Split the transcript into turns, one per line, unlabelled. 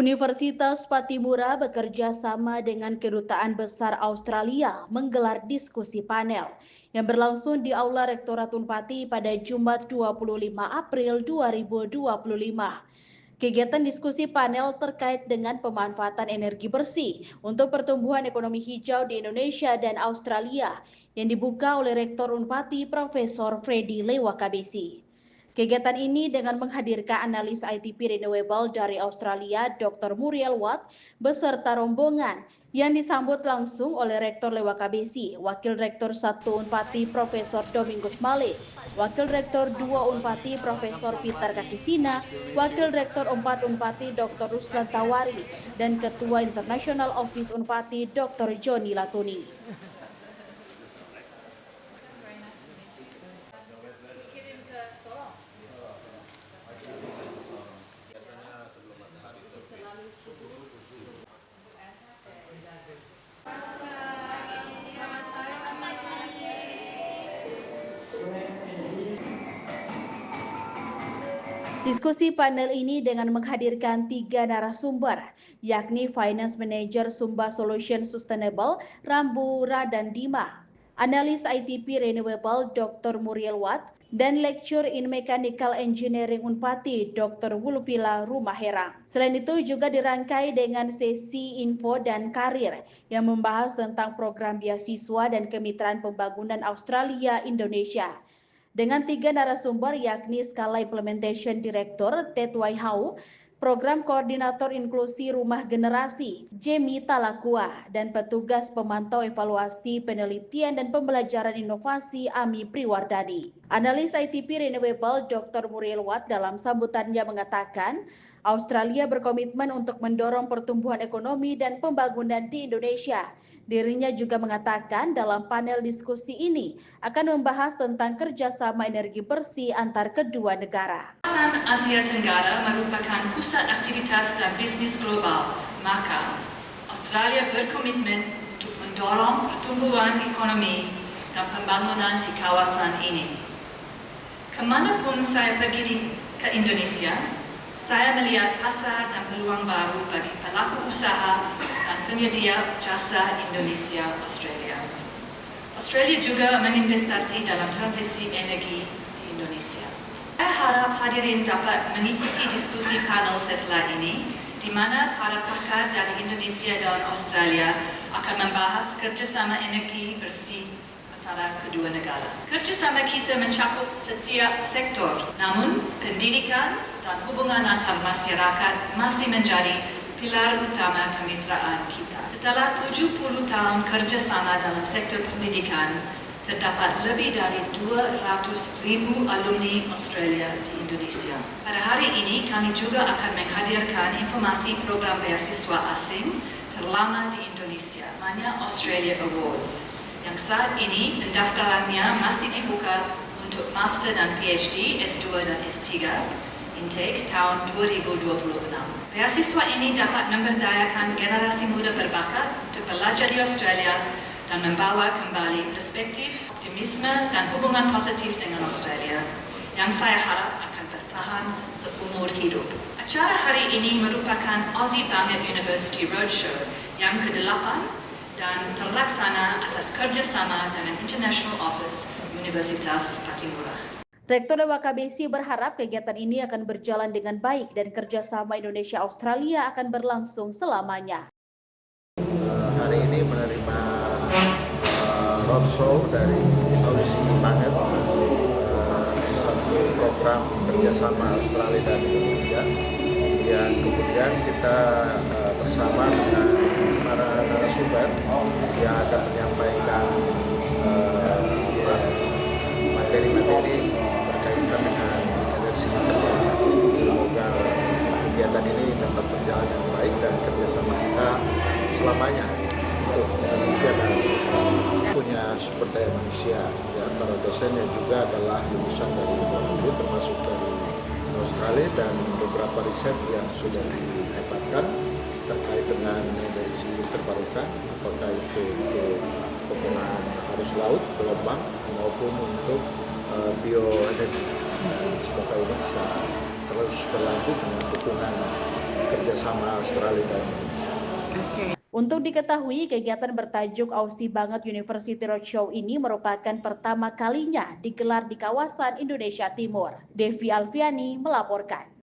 Universitas Patimura bekerja sama dengan Kedutaan Besar Australia menggelar diskusi panel yang berlangsung di Aula Rektorat Unpati pada Jumat 25 April 2025. Kegiatan diskusi panel terkait dengan pemanfaatan energi bersih untuk pertumbuhan ekonomi hijau di Indonesia dan Australia yang dibuka oleh Rektor Unpati Profesor Freddy Lewakabesi. Kegiatan ini dengan menghadirkan analis ITP Renewable dari Australia, Dr. Muriel Watt, beserta rombongan yang disambut langsung oleh Rektor Lewakabesi, Wakil Rektor 1 Unpati Profesor Domingus Male, Wakil Rektor 2 Unpati Profesor Peter Kakisina, Wakil Rektor 4 Unpati Dr. Ruslan Tawari, dan Ketua International Office Unpati Dr. Joni Latuni. Diskusi panel ini dengan menghadirkan 3 narasumber, yakni Finance Manager Sumba Solution Sustainable, Rambu Radandima, Analis ITP Renewable Dr. Muriel Watt, dan Lecture in Mechanical Engineering Unpati Dr. Wulfila Rumaherang. Selain itu juga dirangkai dengan sesi info dan karir yang membahas tentang program beasiswa dan kemitraan pembangunan Australia Indonesia. Dengan 3 narasumber yakni Skala Implementation Director Ted Waihau, Program Koordinator Inklusi Rumah Generasi Jamie Talakua, dan petugas pemantau evaluasi penelitian dan pembelajaran inovasi Ami Priwardani. Analis ITP Renewable Dr. Muriel Watt dalam sambutannya mengatakan, Australia berkomitmen untuk mendorong pertumbuhan ekonomi dan pembangunan di Indonesia. Dirinya juga mengatakan dalam panel diskusi ini akan membahas tentang kerjasama energi bersih antar kedua negara.
Kawasan Asia Tenggara merupakan pusat aktivitas dan bisnis global, maka Australia berkomitmen untuk mendorong pertumbuhan ekonomi dan pembangunan di kawasan ini. Kemanapun saya pergi ke Indonesia, saya melihat pasar dan peluang baru bagi pelaku usaha dan penyedia jasa Indonesia Australia. Australia juga menginvestasi dalam transisi energi di Indonesia. Saya harap hadirin dapat mengikuti diskusi panel setelah ini, di mana para pakar dari Indonesia dan Australia akan membahas kerjasama energi bersih antara kedua negara. Kerjasama kita mencakup setiap sektor, namun pendidikan dan hubungan antar masyarakat masih menjadi pilar utama kemitraan kita. Setelah 70 tahun kerjasama dalam sektor pendidikan, terdapat lebih dari 200,000 alumni Australia di Indonesia. Pada hari ini, kami juga akan menghadirkan informasi program beasiswa asing terlama di Indonesia, namanya Australia Awards, yang saat ini pendaftarannya masih dibuka untuk Master dan PhD, S2 dan S3, intake tahun 2026. Beasiswa ini dapat memberdayakan generasi muda berbakat untuk belajar di Australia dan membawa kembali perspektif, optimisme, dan hubungan positif dengan Australia, yang saya harap akan bertahan seumur hidup. Acara hari ini merupakan Aussie Banget University Roadshow yang ke-8 dan terlaksana atas kerjasama dengan International Office Universitas Patimura.
Rektor Lewakabesi berharap kegiatan ini akan berjalan dengan baik dan kerjasama Indonesia-Australia akan berlangsung selamanya.
Hari ini menerima roadshow dari Aussie Banget, satu program kerjasama Australia dan Indonesia, yang kemudian kita bersama dengan para narasumber yang akan menyampaikan materi-materi berkaitan dengan energi terbarukan. Semoga kegiatan ini dapat berjalan dengan baik dan kerjasama kita selamanya untuk Indonesia dan Australia. Punya sumber daya manusia, ya, para dosennya juga adalah lulusan dari luar negeri, termasuk dari Australia, dan beberapa riset yang sudah didapatkan terkait dengan energi terbarukan, apakah itu untuk penggunaan arus laut, gelombang, maupun untuk bioenergi. Dan semoga ini bisa terus berlanjut dengan dukungan kerja kerjasama Australia dan Indonesia.
Untuk diketahui, kegiatan bertajuk Aussie Banget University Roadshow ini merupakan pertama kalinya digelar di kawasan Indonesia Timur. Devi Alfiani melaporkan.